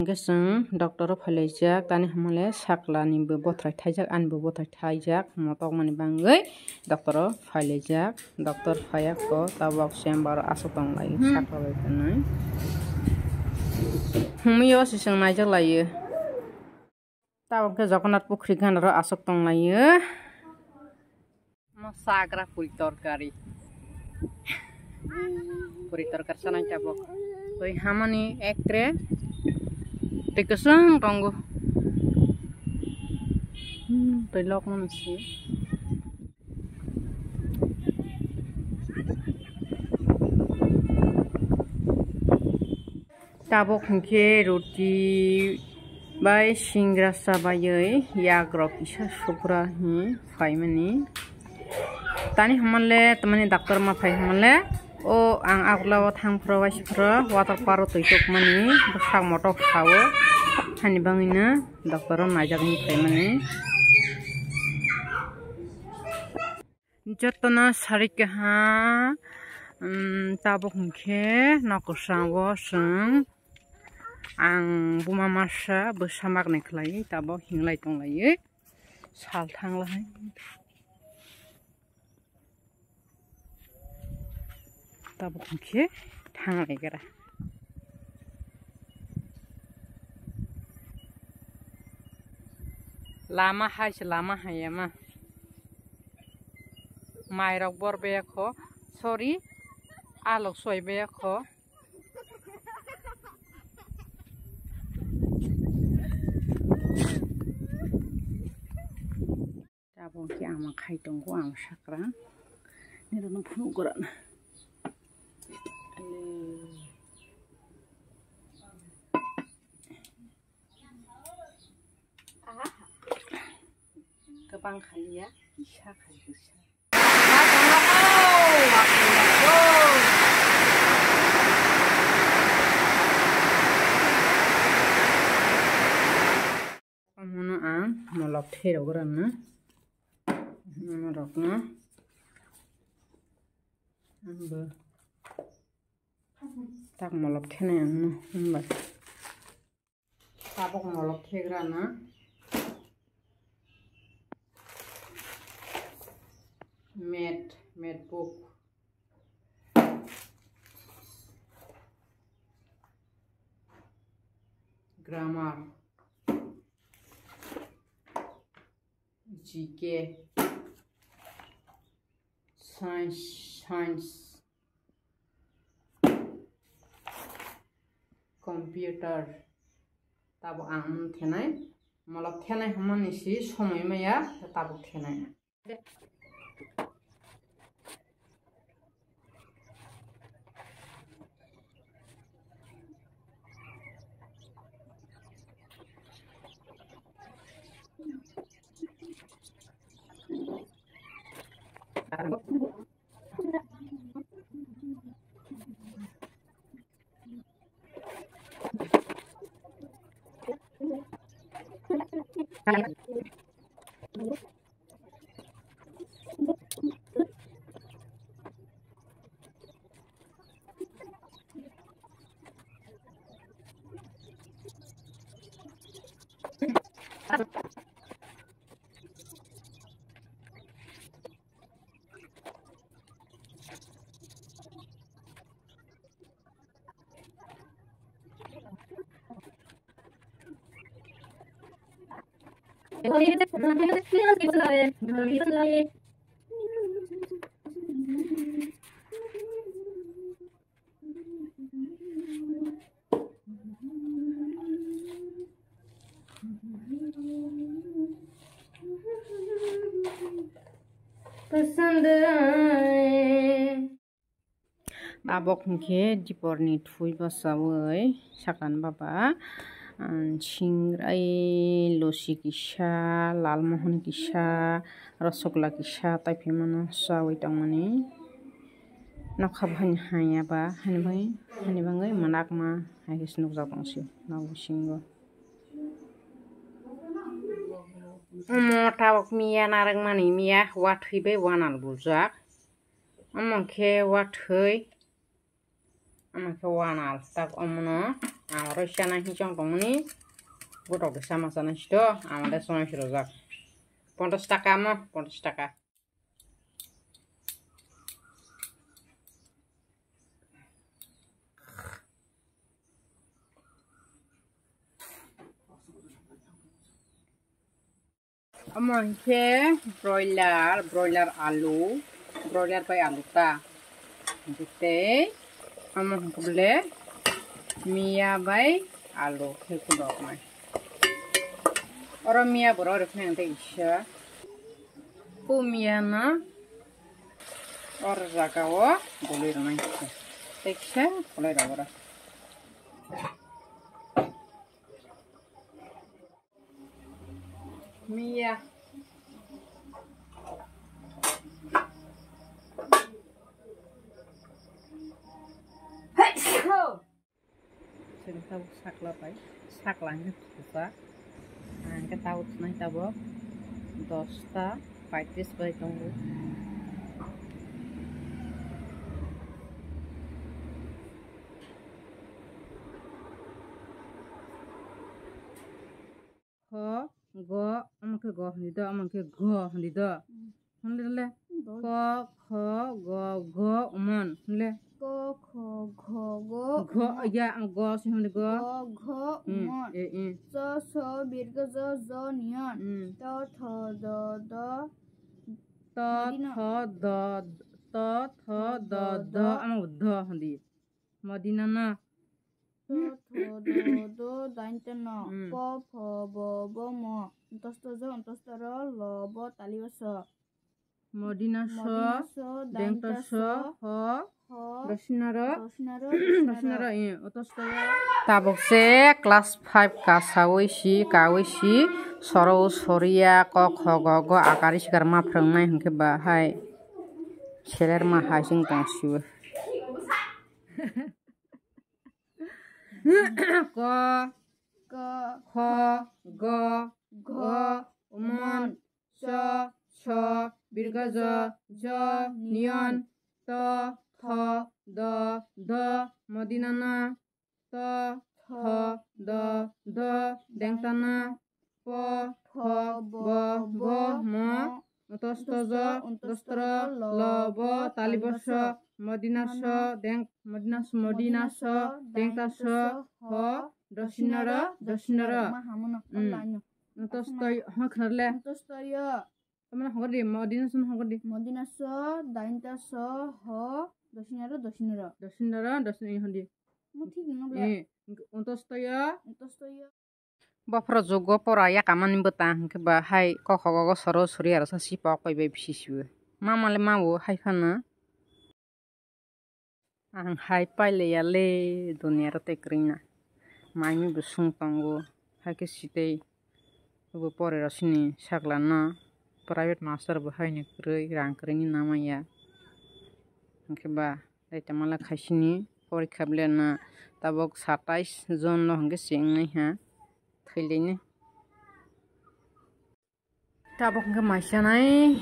hingke sung doctor phalaijak tani hamale saklani bo bothrai thaijak ani bo bothrai thaijak motok mani bangoi doctor phalaijak doctor phaya ko tabok chamber asuk tonglai sakla bai tanai humio sisang naijak laio tabok ke Jagannath Pukri ganaro asuk tonglaio sagra puri torkari sanai tabok toi hamani ektre tikesang tonggo toi lok mansi tabok hingke roti bai singra sabayoi yagrok isa sukra hi faimani tani hamale tamani doctor ma phai hamale o ang aglaw thang pro waisipro water paro toitok mani sak motok sawo hani bangina doctor najak ni phaimani jotona sarika ha tabok hingke nakosawo sung ang buma masa besamak neklai tabok hinglai tonglai sal thanglai tabok hingke thanglai gara lama hayama mairok borbe ko sorry alok soibe ko tabok ki ama khai tongo ang sakra nirono phunu gorana kebang kali ya bisa kali bisa kamu ang molok thero gorana molokna ambo tak molok thene ang hamba tabok molok thegrana med book grammar GK science computer tabok ang thenai molok thenai hamani si somoi maya tabok thenai पसंद आए tabok hingke diporni thui basawoi sakan baba singrai losi kisa lalmohon kisa rasogla kisa taifimano sawai tongmani nokhab hayaba hani bangai manakma haikis nukjak tongsi nago singo tabok miya narangmani miya wathoi bai wanal buljak amongke wathoi আমাকে ওয়ানাল তাক অমনো আমার রসানা হিচং টংনি গোটক সামা সানাইছিল আমাদের সময় শুরু যাক 50 টাকা মো 50 টাকা আমাকে ব্রয়লার আলু ব্রয়লার পাই আলুটা দিতে আমাকে বলে মিয়া বাই আলু হেকু দক নাই Orang Mia berorok nang teisha, ku Mia na orang zakawa boleh ramai teisha boleh rawara. Mia, sudah tahu sakla pai, saklangnya susah. Angkat tahu naik tabok 10টা 35 baik tunggu go আমাকে go দিদা আমাকে go দিদা শুনলে ক খ গ ঘ উমন শুনলে ক খ ঘ গ ঘ ইয়া গ শুনলে গ ঘ উমন চ ছ দীর্ঘ জ জ নিয়ন ত থ দ দ ত থ দ ত থ দ দ আমাকে দ হন্দি মদিনা না ত থ দ দ দাইনতে ন প ফ ব ব ম অন্তস্থ জ অন্তস্থ র ল ব তালিব স মদিনা স দেংটা স হ দশনার তাবকসে ক্লাস 5 কাওইসি সরৌ সরিয়া ক খ গ গ আকারি শিকার মা ফ্রংনাই হংকে বাহাই ছেলের মা হাইসিং তংসিও ক ক খ গ ঘ উমন চ ছ দীর্ঘ জ নিয়ন ত থ দ ধ মদিনানা ত থ দ ধ দেংতানা প ফ ব ব ম অন্তস্থ অন্তস্ত্র ল ব তালিবস মদিনাস দেংতাস হ দশিনর অন্তস্থ হখরলে তোমরা হগদি মদিনাস দাইনতাস হ দশিনর হদি ঠিক না অন্তস্থ Bafra jogo pora ya kamani betang ke bahai kok kok soro suri arasa si pak pai bai bisisu mama le mawo hai khana ang hai pai le ya le dunia rate krina maimi busung tango hai ke site bu pore rasini saglana private master bahai ne krei rang kreni nama ya ke ba eta mala khaisini porikha blena tabok 27 jon no hangge singnai ha thailine tabok ke masanai